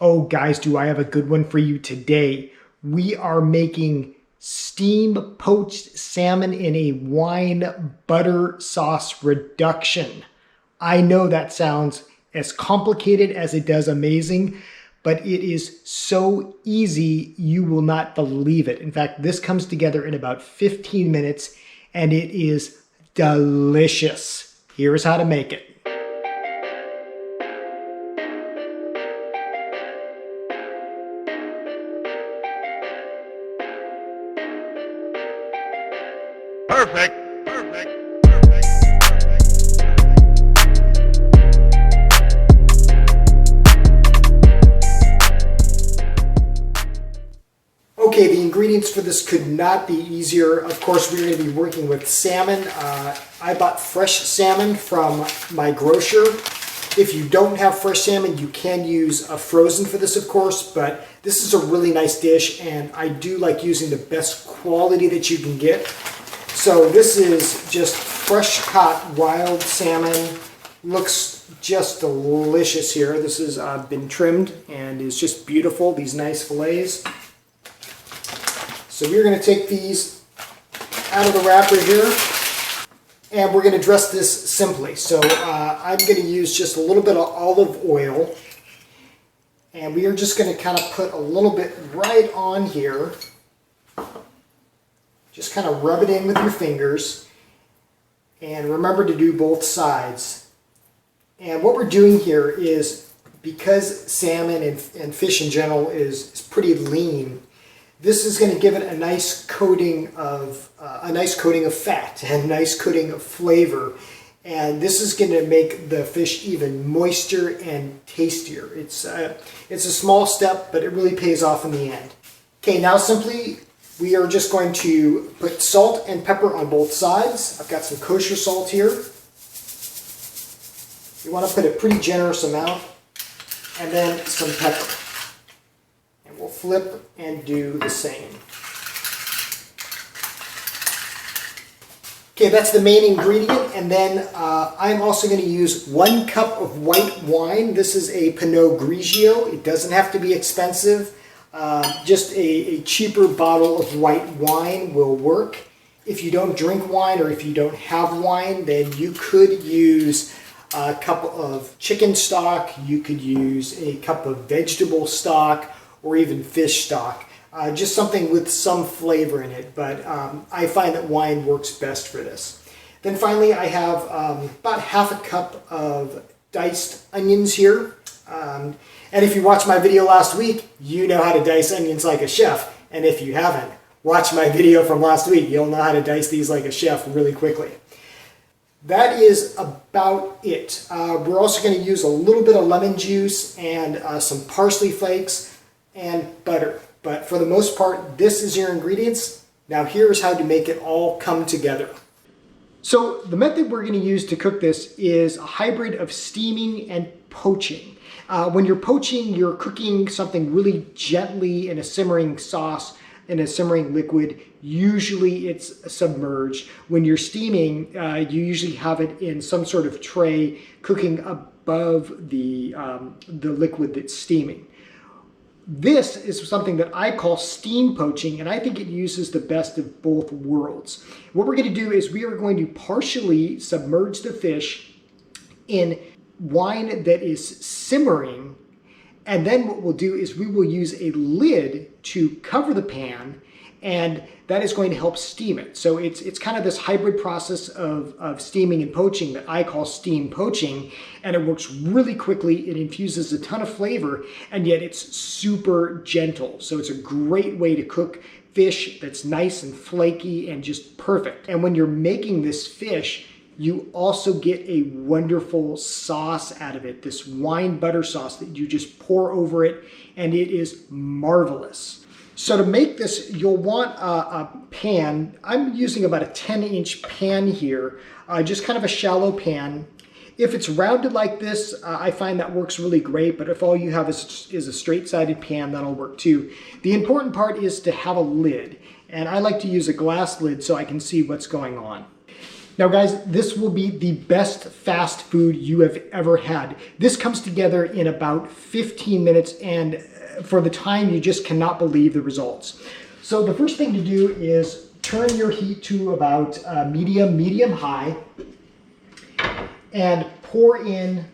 Oh guys, do I have a good one for you today. We are making steam poached salmon in a wine butter sauce reduction. I know that sounds as complicated as it does amazing, but it is so easy you will not believe it. In fact, this comes together in about 15 minutes and it is delicious. Here's how to make it. Perfect. Okay, the ingredients for this could not be easier. Of course, we're going to be working with salmon. I bought fresh salmon from my grocer. If you don't have fresh salmon, you can use a frozen for this, of course, but this is a really nice dish, and I do like using the best quality that you can get. So this is just fresh caught wild salmon. Looks just delicious here. This has been trimmed and is just beautiful, these nice fillets. So we're going to take these out of the wrapper here, and we're going to dress this simply. So I'm going to use just a little bit of olive oil, and we are just going to kind of put a little bit right on here. Just kind of rub it in with your fingers, and remember to do both sides. And what we're doing here is, because salmon and fish in general is pretty lean, this is going to give it a nice coating of fat and a nice coating of flavor, and this is going to make the fish even moister and tastier. It's a small step, but it really pays off in the end. Okay, now simply we are just going to put salt and pepper on both sides. I've got some kosher salt here. You want to put a pretty generous amount, and then some pepper. And we'll flip and do the same. Okay, that's the main ingredient, and then I'm also going to use 1 cup of white wine. This is a Pinot Grigio. It doesn't have to be expensive. Just a cheaper bottle of white wine will work. If you don't drink wine, or if you don't have wine, then you could use a cup of chicken stock, you could use a cup of vegetable stock, or even fish stock. Just something with some flavor in it, but I find that wine works best for this. Then finally I have about half a cup of diced onions here. And if you watched my video last week, you know how to dice onions like a chef. And if you haven't, watch my video from last week. You'll know how to dice these like a chef really quickly. That is about it. We're also going to use a little bit of lemon juice and some parsley flakes and butter. But for the most part, this is your ingredients. Now here's how to make it all come together. So the method we're going to use to cook this is a hybrid of steaming and poaching. When you're poaching, you're cooking something really gently in a simmering sauce, in a simmering liquid. Usually it's submerged. When you're steaming, you usually have it in some sort of tray cooking above the liquid that's steaming. This is something that I call steam poaching, and I think it uses the best of both worlds. What we're going to do is we are going to partially submerge the fish in wine that is simmering, and then what we'll do is we will use a lid to cover the pan, and that is going to help steam it. So it's kind of this hybrid process of steaming and poaching that I call steam poaching, and it works really quickly. It infuses a ton of flavor, and yet it's super gentle. So it's a great way to cook fish that's nice and flaky and just perfect. And when you're making this fish, you also get a wonderful sauce out of it, this wine butter sauce that you just pour over it, and it is marvelous. So to make this, you'll want a pan. I'm using about a 10-inch pan here, just kind of a shallow pan. If it's rounded like this, I find that works really great, but if all you have is a straight-sided pan, that'll work too. The important part is to have a lid, and I like to use a glass lid so I can see what's going on. Now guys, this will be the best fast food you have ever had. This comes together in about 15 minutes, and for the time, you just cannot believe the results. So the first thing to do is turn your heat to about medium high, and pour in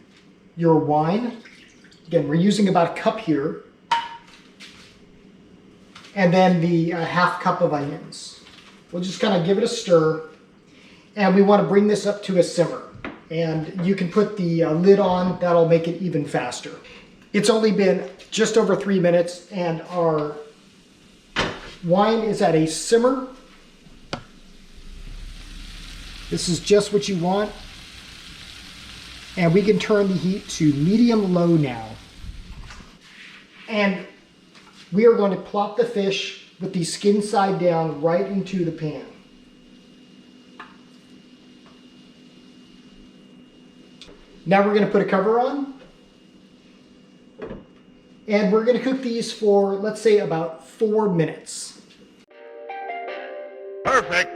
your wine. Again, we're using about a cup here. And then the half cup of onions. We'll just kind of give it a stir. And we want to bring this up to a simmer. And you can put the lid on, that'll make it even faster. It's only been just over 3 minutes and our wine is at a simmer. This is just what you want. And we can turn the heat to medium-low now. And we are going to plop the fish with the skin side down right into the pan. Now we're going to put a cover on. And we're going to cook these for, let's say, about 4 minutes. Perfect.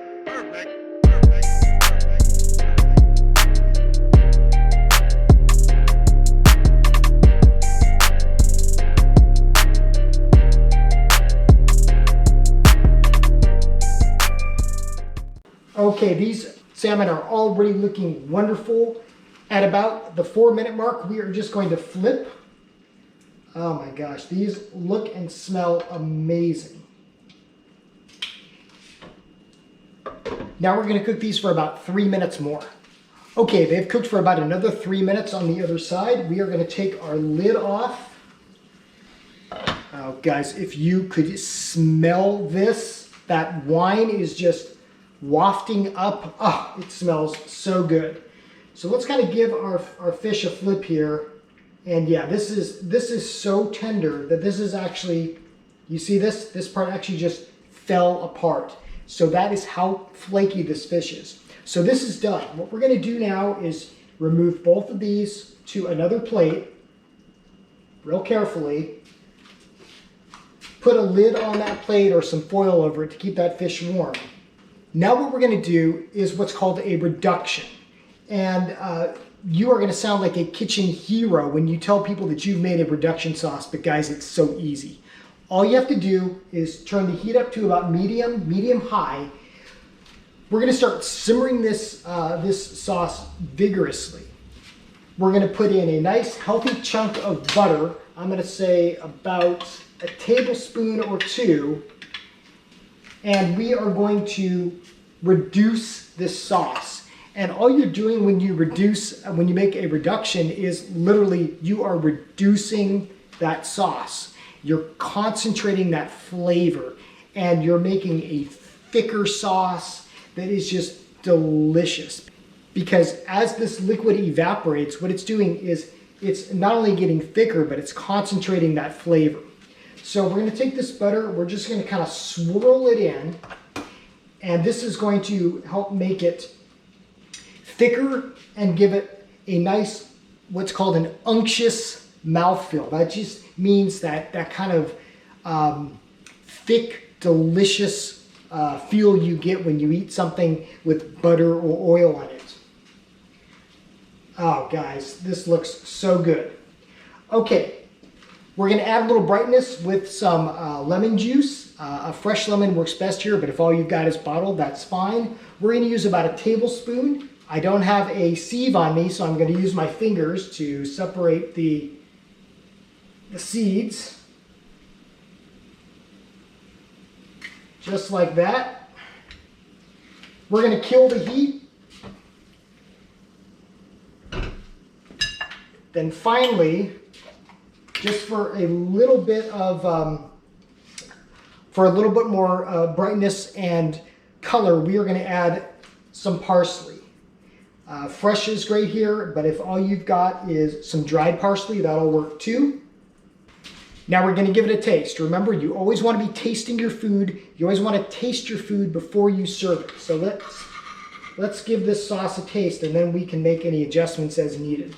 Okay, these salmon are already looking wonderful. At about the 4-minute mark, we are just going to flip. Oh my gosh, these look and smell amazing. Now we're going to cook these for about 3 minutes more. Okay, they've cooked for about another 3 minutes on the other side. We are going to take our lid off. Oh guys, if you could smell this, that wine is just wafting up. Oh, it smells so good. So let's kind of give our fish a flip here. And yeah, this is so tender that this is actually, you see this? This part actually just fell apart. So that is how flaky this fish is. So this is done. What we're going to do now is remove both of these to another plate, real carefully. Put a lid on that plate or some foil over it to keep that fish warm. Now what we're going to do is what's called a reduction. And you are going to sound like a kitchen hero when you tell people that you've made a reduction sauce, but guys, it's so easy. All you have to do is turn the heat up to about medium-high. We're going to start simmering this sauce vigorously. We're going to put in a nice healthy chunk of butter. I'm going to say about a tablespoon or 2. And we are going to reduce this sauce. And all you're doing when you make a reduction is literally you are reducing that sauce. You're concentrating that flavor and you're making a thicker sauce that is just delicious. Because as this liquid evaporates, what it's doing is it's not only getting thicker, but it's concentrating that flavor. So we're going to take this butter, we're just going to kind of swirl it in, and this is going to help make it thicker and give it a nice, what's called an unctuous mouthfeel. That just means that kind of thick, delicious feel you get when you eat something with butter or oil on it. Oh guys, this looks so good. Okay. We're going to add a little brightness with some lemon juice. A fresh lemon works best here, but if all you've got is bottled, that's fine. We're going to use about a tablespoon. I don't have a sieve on me, so I'm going to use my fingers to separate the seeds. Just like that. We're going to kill the heat. Then finally, just for a little bit of, more brightness and color, we are going to add some parsley. Fresh is great here, but if all you've got is some dried parsley, that'll work too. Now we're going to give it a taste. Remember, you always want to be tasting your food. You always want to taste your food before you serve it. So let's give this sauce a taste, and then we can make any adjustments as needed.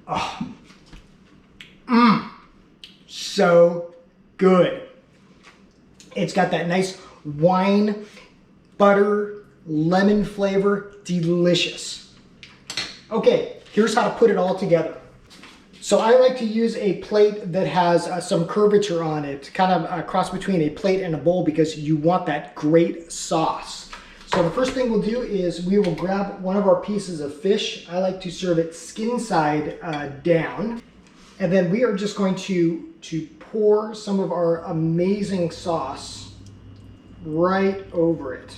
Oh, so good. It's got that nice wine butter, lemon flavor, delicious. Okay, here's how to put it all together. So I like to use a plate that has some curvature on it, kind of a cross between a plate and a bowl, because you want that great sauce. So the first thing we'll do is we will grab one of our pieces of fish. I like to serve it skin side down. And then we are just going to pour some of our amazing sauce right over it.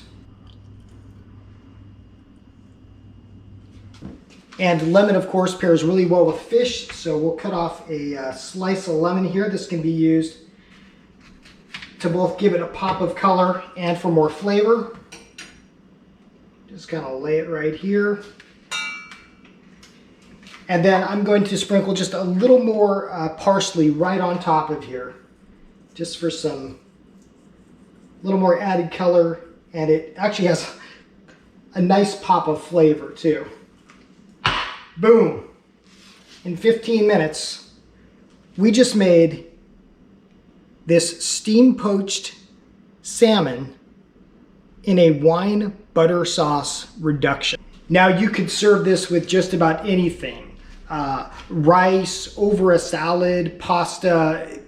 And lemon, of course, pairs really well with fish, so we'll cut off a slice of lemon here. This can be used to both give it a pop of color and for more flavor. Just kind of lay it right here. And then I'm going to sprinkle just a little more parsley right on top of here, just for some little more added color, and it actually has a nice pop of flavor too. Boom! In 15 minutes, we just made this steam poached salmon in a wine butter sauce reduction. Now you could serve this with just about anything. Rice, over a salad, pasta.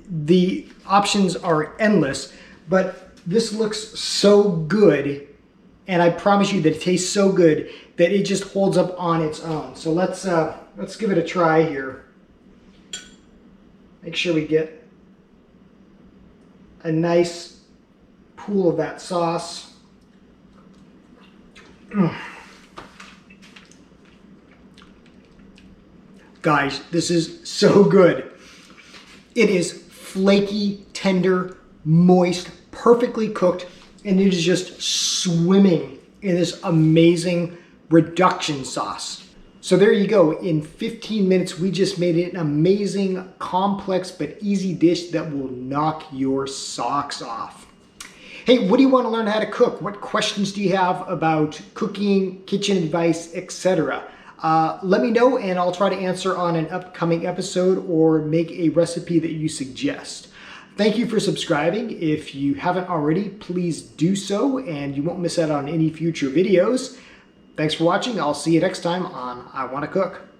The options are endless, but this looks so good, and I promise you that it tastes so good that it just holds up on its own. So let's give it a try here. Make sure we get a nice pool of that sauce. Guys, this is so good. It is flaky, tender, moist, perfectly cooked, and it is just swimming in this amazing reduction sauce. So there you go. In 15 minutes, we just made an amazing, complex, but easy dish that will knock your socks off. Hey, what do you want to learn how to cook? What questions do you have about cooking, kitchen advice, etc.? Let me know, and I'll try to answer on an upcoming episode or make a recipe that you suggest. Thank you for subscribing. If you haven't already, please do so, and you won't miss out on any future videos. Thanks for watching. I'll see you next time on I Want to Cook.